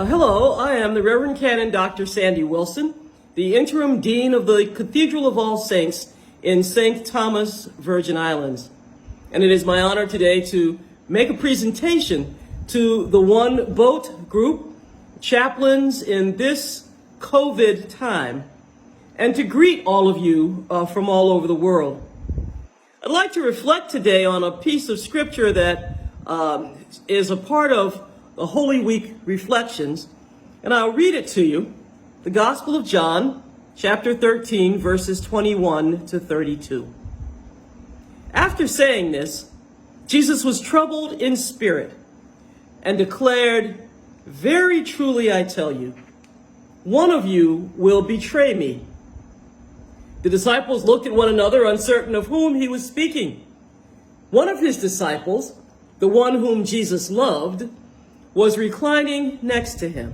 Hello, I am the Revd Canon Dr. Sandye Wilson, the Interim Dean of the Cathedral of All Saints in St. Thomas, Virgin Islands. And it is my honor today to make a presentation to the One Boat group, chaplains in this COVID time, and to greet all of you from all over the world. I'd like to reflect today on a piece of scripture that is a part of the Holy Week reflections, and I'll read it to you. The Gospel of John, chapter 13, verses 21 to 32. After saying this, Jesus was troubled in spirit and declared, "Very truly I tell you, one of you will betray me." The disciples looked at one another, uncertain of whom he was speaking. One of his disciples, the one whom Jesus loved, was reclining next to him.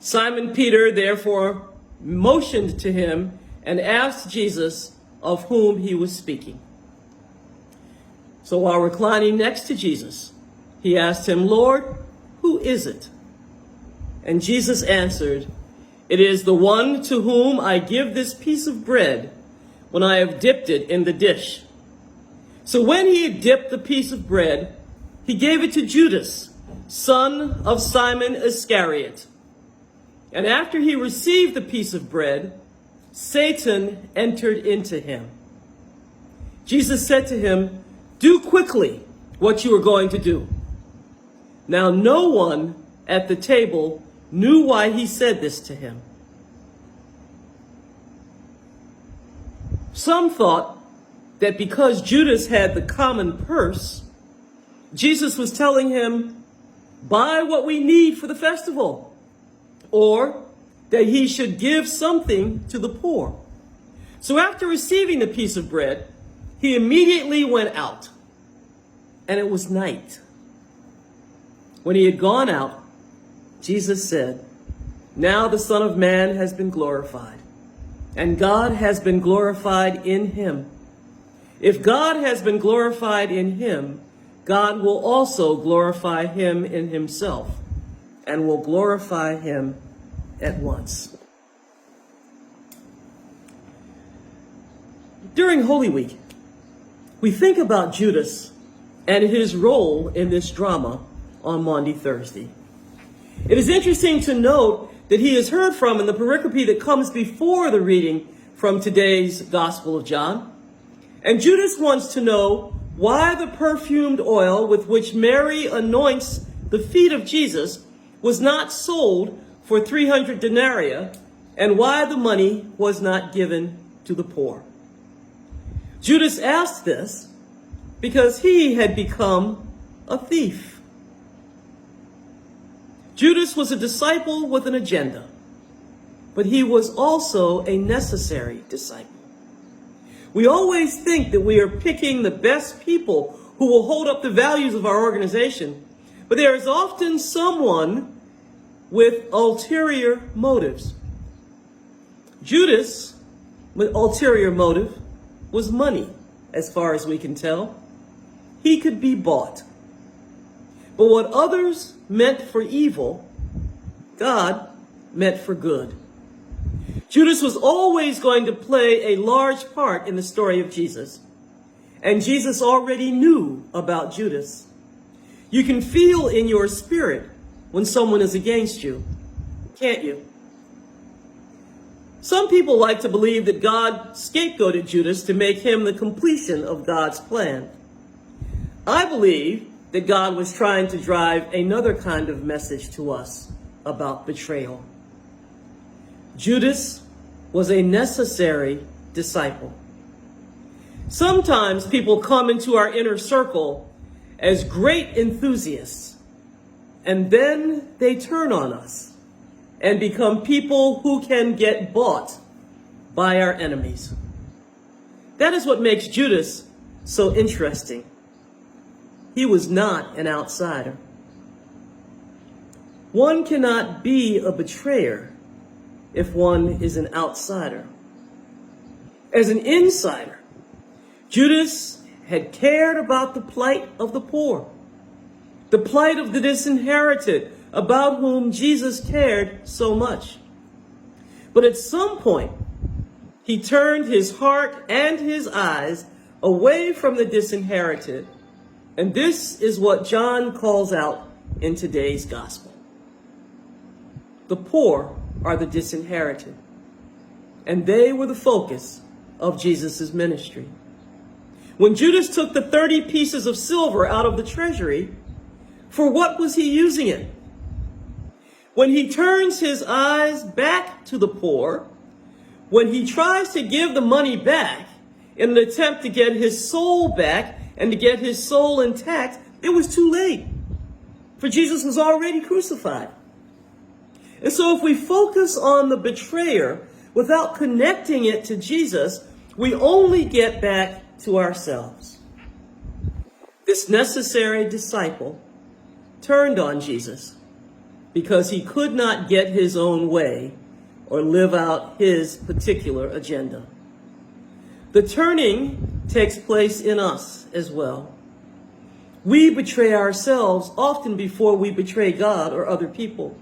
Simon Peter therefore motioned to him and asked Jesus of whom he was speaking. So while reclining next to Jesus, he asked him, "Lord, who is it?" And Jesus answered, "It is the one to whom I give this piece of bread when I have dipped it in the dish." So when he had dipped the piece of bread, he gave it to Judas, son of Simon Iscariot. And after he received the piece of bread, Satan entered into him. Jesus said to him, "Do quickly what you are going to do." Now no one at the table knew why he said this to him. Some thought that because Judas had the common purse, Jesus was telling him, "Buy what we need for the festival," or that he should give something to the poor. So after receiving the piece of bread, he immediately went out, and it was night. When he had gone out, Jesus said, "Now the Son of Man has been glorified, and God has been glorified in him. If God has been glorified in him, God will also glorify him in himself, and will glorify him at once." During Holy Week, we think about Judas and his role in this drama on Maundy Thursday. It is interesting to note that he is heard from in the pericope that comes before the reading from today's Gospel of John. And Judas wants to know why the perfumed oil with which Mary anoints the feet of Jesus was not sold for 300 denarii, and why the money was not given to the poor. Judas asked this because he had become a thief. Judas was a disciple with an agenda, but he was also a necessary disciple. We always think that we are picking the best people who will hold up the values of our organization, but there is often someone with ulterior motives. Judas, with ulterior motive, was money, as far as we can tell. He could be bought. But what others meant for evil, God meant for good. Judas was always going to play a large part in the story of Jesus. And Jesus already knew about Judas. You can feel in your spirit when someone is against you, can't you? Some people like to believe that God scapegoated Judas to make him the completion of God's plan. I believe that God was trying to drive another kind of message to us about betrayal. Judas was a necessary disciple. Sometimes people come into our inner circle as great enthusiasts, and then they turn on us and become people who can get bought by our enemies. That is what makes Judas so interesting. He was not an outsider. One cannot be a betrayer if one is an outsider. As an insider, Judas had cared about the plight of the poor, the plight of the disinherited, about whom Jesus cared so much. But at some point, he turned his heart and his eyes away from the disinherited. And this is what John calls out in today's gospel. The poor are the disinherited, and they were the focus of Jesus' ministry. When Judas took the 30 pieces of silver out of the treasury, for what was he using it? When he turns his eyes back to the poor, when he tries to give the money back in an attempt to get his soul back and to get his soul intact, it was too late, for Jesus was already crucified. And so if we focus on the betrayer without connecting it to Jesus, we only get back to ourselves. This necessary disciple turned on Jesus because he could not get his own way or live out his particular agenda. The turning takes place in us as well. We betray ourselves often before we betray God or other people.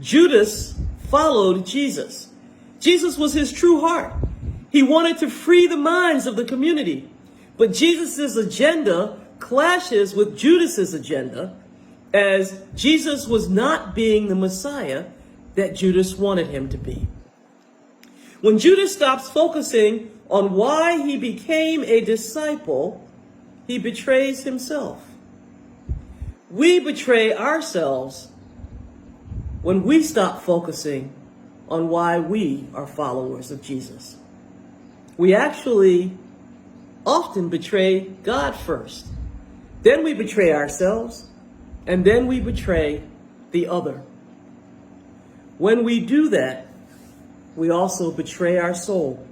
Judas followed Jesus. Jesus was his true heart. He wanted to free the minds of the community. But Jesus' agenda clashes with Judas's agenda, as Jesus was not being the Messiah that Judas wanted him to be. When Judas stops focusing on why he became a disciple, he betrays himself. We betray ourselves when we stop focusing on why we are followers of Jesus. We actually often betray God first. Then we betray ourselves, and then we betray the other. When we do that, we also betray our soul.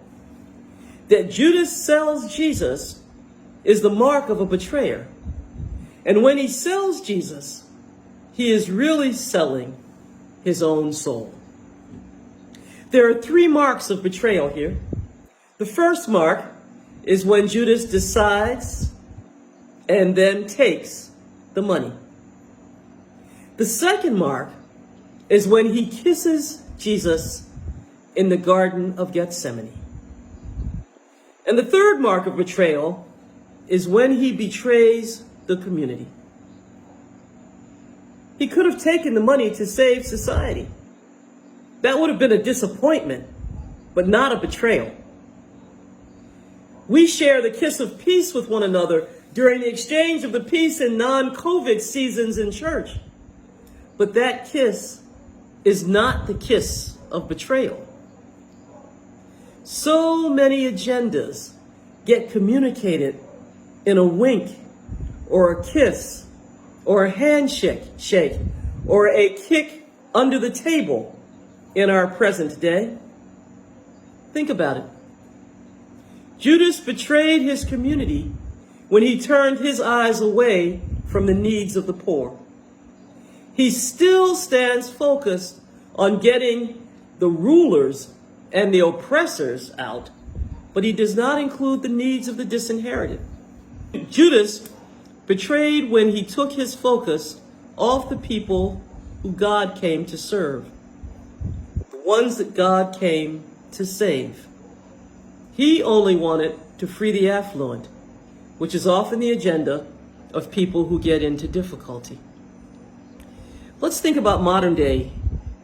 That Judas sells Jesus is the mark of a betrayer. And when he sells Jesus, he is really selling his own soul. There are 3 marks of betrayal here. The first mark is when Judas decides and then takes the money. The second mark is when he kisses Jesus in the Garden of Gethsemane. And the third mark of betrayal is when he betrays the community. He could have taken the money to save society. That would have been a disappointment, but not a betrayal. We share the kiss of peace with one another during the exchange of the peace and non-COVID seasons in church. But that kiss is not the kiss of betrayal. So many agendas get communicated in a wink or a kiss or a handshake or a kick under the table in our present day. Think about it. Judas betrayed his community when he turned his eyes away from the needs of the poor. He still stands focused on getting the rulers and the oppressors out, but he does not include the needs of the disinherited. Judas betrayed when he took his focus off the people who God came to serve, the ones that God came to save. He only wanted to free the affluent, which is often the agenda of people who get into difficulty. Let's think about modern day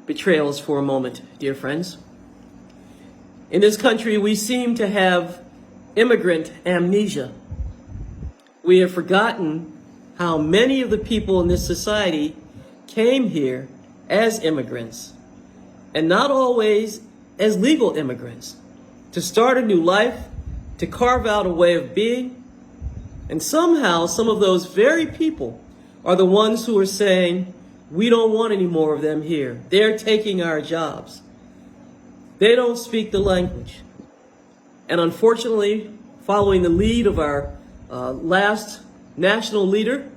betrayals for a moment, dear friends. In this country, we seem to have immigrant amnesia. We have forgotten how many of the people in this society came here as immigrants, and not always as legal immigrants, to start a new life, to carve out a way of being. And somehow, some of those very people are the ones who are saying, we don't want any more of them here. They're taking our jobs. They don't speak the language. And unfortunately, following the lead of our last national leader,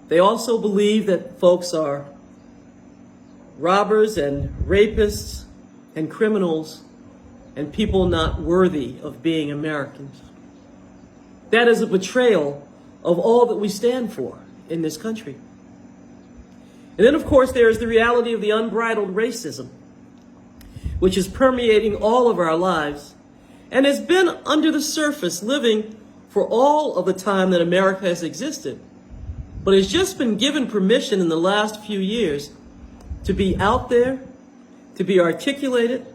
they also believe that folks are robbers and rapists and criminals and people not worthy of being Americans. That is a betrayal of all that we stand for in this country. And then, of course, there is the reality of the unbridled racism, which is permeating all of our lives and has been under the surface living for all of the time that America has existed, but has just been given permission in the last few years to be out there, to be articulated.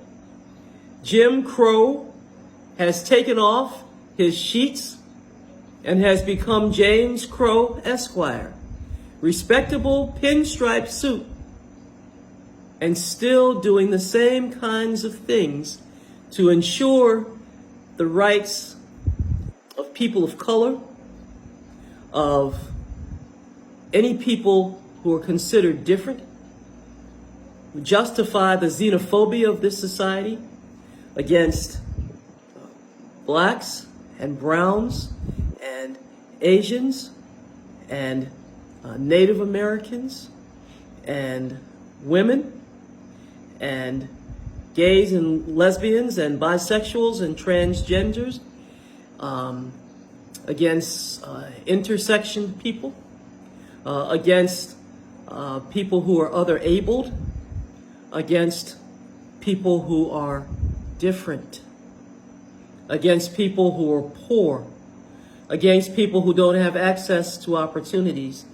Jim Crow has taken off his sheets and has become James Crow Esquire. Respectable pinstripe suit, and still doing the same kinds of things to ensure the rights of people of color, of any people who are considered different, justify the xenophobia of this society against blacks and browns and Asians and Native Americans and women and gays and lesbians and bisexuals and transgenders, against intersection people, against people who are other abled, against people who are different, against people who are poor, against people who don't have access to opportunities,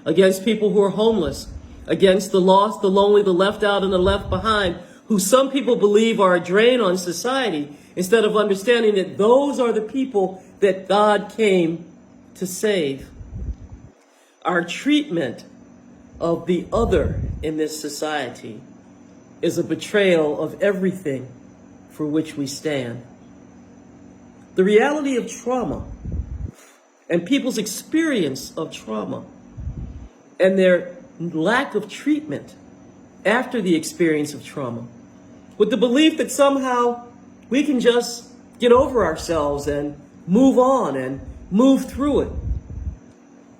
against people who are homeless, against the lost, the lonely, the left out, and the left behind, who some people believe are a drain on society, instead of understanding that those are the people that God came to save. Our treatment of the other in this society is a betrayal of everything for which we stand. The reality of trauma and people's experience of trauma and their lack of treatment after the experience of trauma, with the belief that somehow we can just get over ourselves and move on and move through it.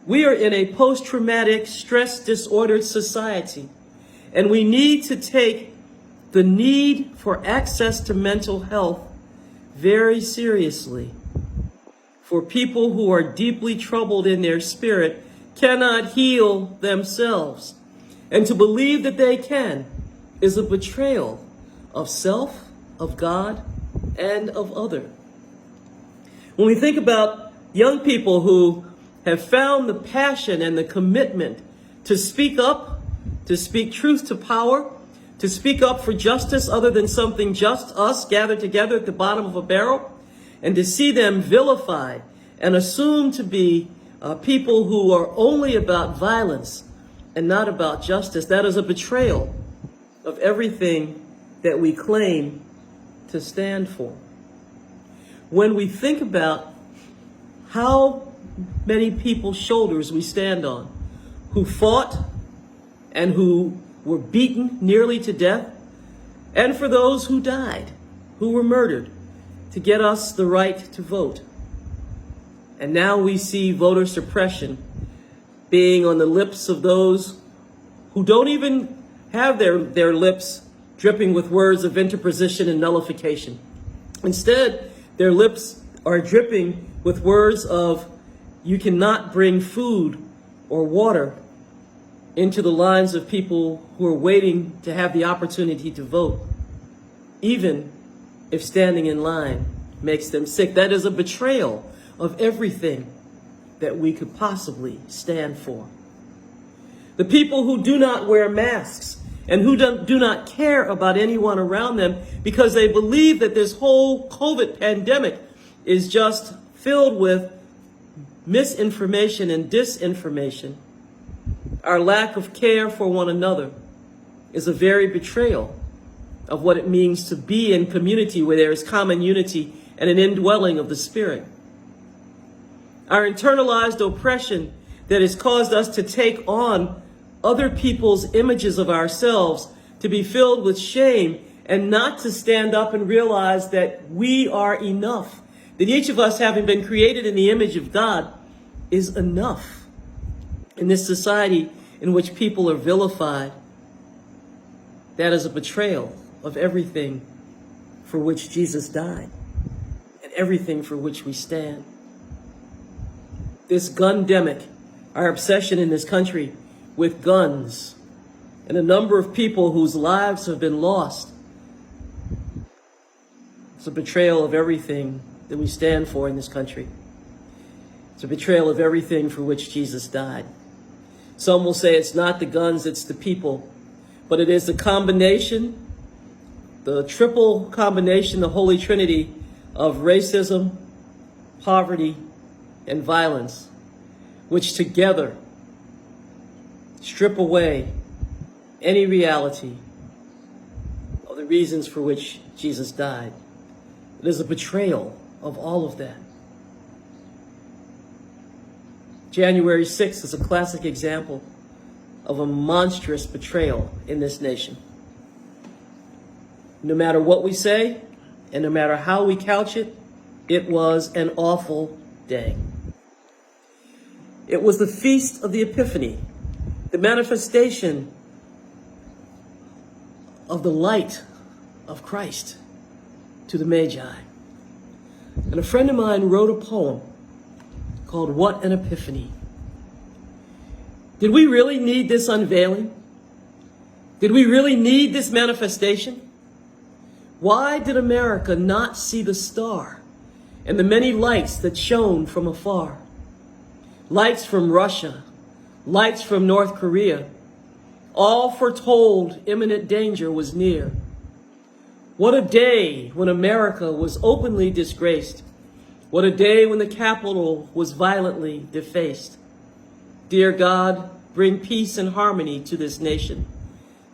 We are in a post-traumatic stress disordered society, and we need to take the need for access to mental health very seriously. For people who are deeply troubled in their spirit cannot heal themselves. And to believe that they can is a betrayal of self, of God, and of other. When we think about young people who have found the passion and the commitment to speak up, to speak truth to power, to speak up for justice other than something just us gathered together at the bottom of a barrel, and to see them vilified and assumed to be people who are only about violence and not about justice, that is a betrayal of everything that we claim to stand for. When we think about how many people's shoulders we stand on, who fought and who were beaten nearly to death, and for those who died, who were murdered, to get us the right to vote. And now we see voter suppression being on the lips of those who don't even have their lips dripping with words of interposition and nullification. Instead, their lips are dripping with words of, you cannot bring food or water into the lines of people who are waiting to have the opportunity to vote, even if standing in line makes them sick. That is a betrayal of everything that we could possibly stand for. The people who do not wear masks and who do not care about anyone around them because they believe that this whole COVID pandemic is just filled with misinformation and disinformation. Our lack of care for one another is a very betrayal of what it means to be in community where there is common unity and an indwelling of the Spirit. Our internalized oppression that has caused us to take on other people's images of ourselves, to be filled with shame and not to stand up and realize that we are enough, that each of us, having been created in the image of God, is enough. In this society in which people are vilified, that is a betrayal of everything for which Jesus died and everything for which we stand. This gundemic, our obsession in this country with guns, and a number of people whose lives have been lost. It's a betrayal of everything that we stand for in this country. It's a betrayal of everything for which Jesus died. Some will say it's not the guns, it's the people, but it is the combination, the triple combination, the Holy Trinity of racism, poverty, and violence, which together strip away any reality of the reasons for which Jesus died. It is a betrayal of all of that. January 6th is a classic example of a monstrous betrayal in this nation. No matter what we say, and no matter how we couch it, it was an awful day. It was the Feast of the Epiphany, the manifestation of the light of Christ to the Magi. And a friend of mine wrote a poem called What an Epiphany. Did we really need this unveiling? Did we really need this manifestation? Why did America not see the star and the many lights that shone from afar? Lights from Russia, lights from North Korea, all foretold imminent danger was near. What a day when America was openly disgraced. What a day when the Capitol was violently defaced. Dear God, bring peace and harmony to this nation,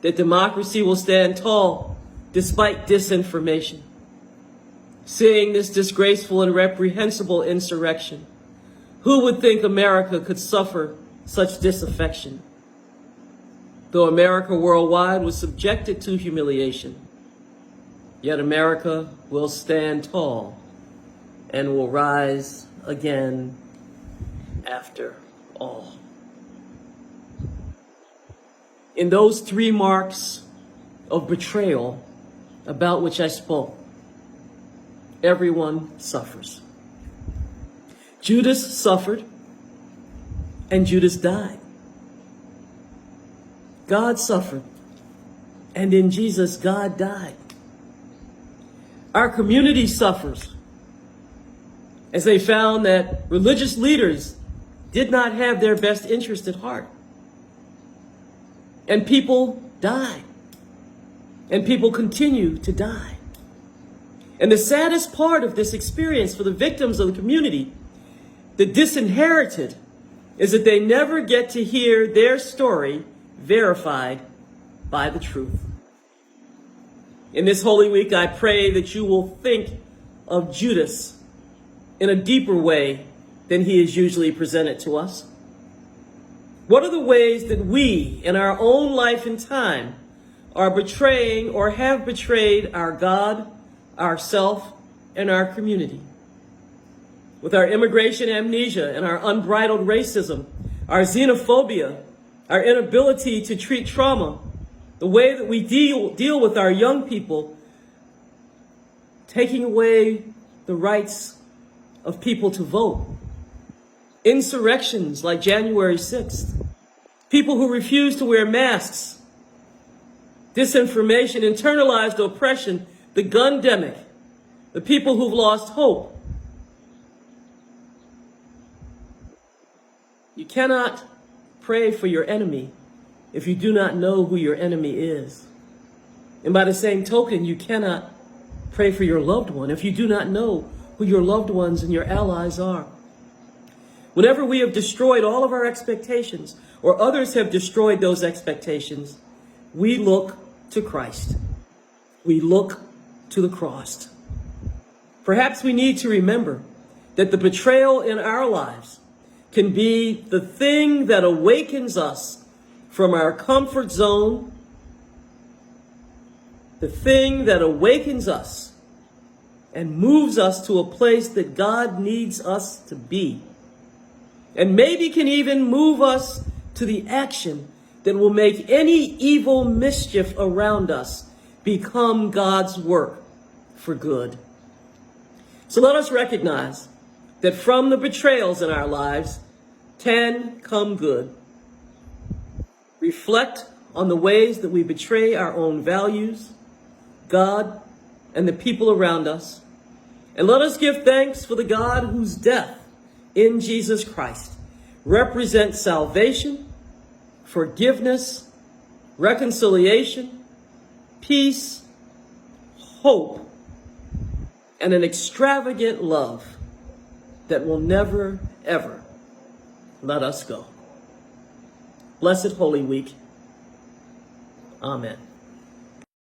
that democracy will stand tall despite disinformation. Seeing this disgraceful and reprehensible insurrection, who would think America could suffer such disaffection? Though America worldwide was subjected to humiliation, yet America will stand tall and will rise again after all. In those three marks of betrayal about which I spoke, everyone suffers. Judas suffered, and Judas died. God suffered, and in Jesus, God died. Our community suffers as they found that religious leaders did not have their best interest at heart. And people died. And people continue to die. And the saddest part of this experience for the victims of the community, the disinherited, is that they never get to hear their story verified by the truth. In this Holy Week, I pray that you will think of Judas in a deeper way than he is usually presented to us. What are the ways that we, in our own life and time, are betraying or have betrayed our God, ourself, and our community? With our immigration amnesia and our unbridled racism, our xenophobia, our inability to treat trauma, the way that we deal with our young people, taking away the rights of people to vote, insurrections like January 6th, people who refuse to wear masks, disinformation, internalized oppression, the gun-demic, the people who've lost hope. You cannot pray for your enemy if you do not know who your enemy is. And by the same token, you cannot pray for your loved one if you do not know who your loved ones and your allies are. Whenever we have destroyed all of our expectations, or others have destroyed those expectations, we look to Christ. We look to the cross. Perhaps we need to remember that the betrayal in our lives can be the thing that awakens us from our comfort zone, the thing that awakens us and moves us to a place that God needs us to be, and maybe can even move us to the action that will make any evil mischief around us become God's work for good. So let us recognize that from the betrayals in our lives can come good. Reflect on the ways that we betray our own values, God, and the people around us. And let us give thanks for the God whose death in Jesus Christ represents salvation, forgiveness, reconciliation, peace, hope, and an extravagant love that will never, ever let us go. Blessed Holy Week. Amen.